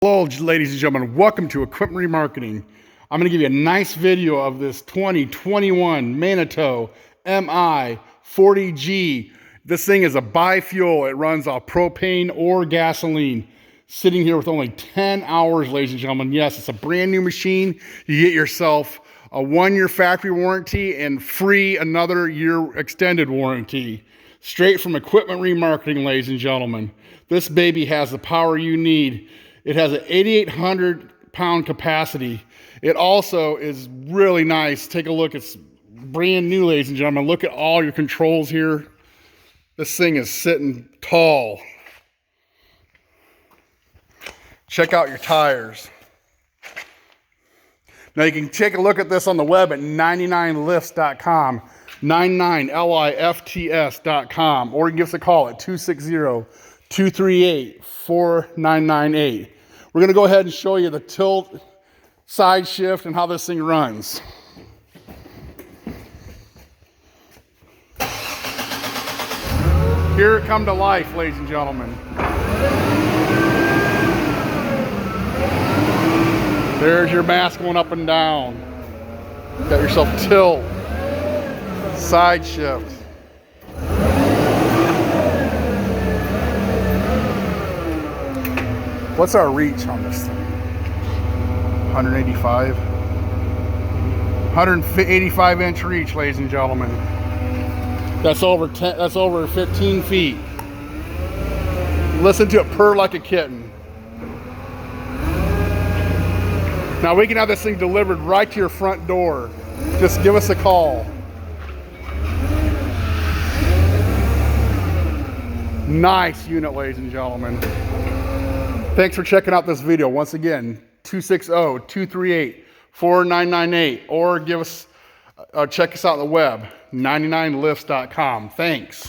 Hello, ladies and gentlemen. Welcome to Equipment Remarketing. I'm going to give you a nice video of this 2021 Manitou MI40G. This thing is a bi-fuel. It runs off propane or gasoline. Sitting here with only 10 hours, ladies and gentlemen. Yes, it's a brand new machine. You get yourself a 1-year factory warranty and free another year extended warranty. Straight from Equipment Remarketing, ladies and gentlemen. This baby has the power you need. It has an 8,800 pound capacity. It also is really nice. Take a look. It's brand new, ladies and gentlemen. Look at all your controls here. This thing is sitting tall. Check out your tires. Now you can take a look at this on the web at 99lifts.com, 99lifts.com, or you can give us a call at 260-238-4998. We're going to go ahead and show you the tilt, side shift, and how this thing runs. Here it come to life, ladies and gentlemen. There's your mass going up and down. Got yourself tilt, side shift. What's our reach on this thing? 185? 185 inch reach, ladies and gentlemen. That's over 15 feet. Listen to it purr like a kitten. Now we can have this thing delivered right to your front door. Just give us a call. Nice unit, ladies and gentlemen. Thanks for checking out this video. Once again, 260-238-4998, or check us out on the web, 99lifts.com. Thanks.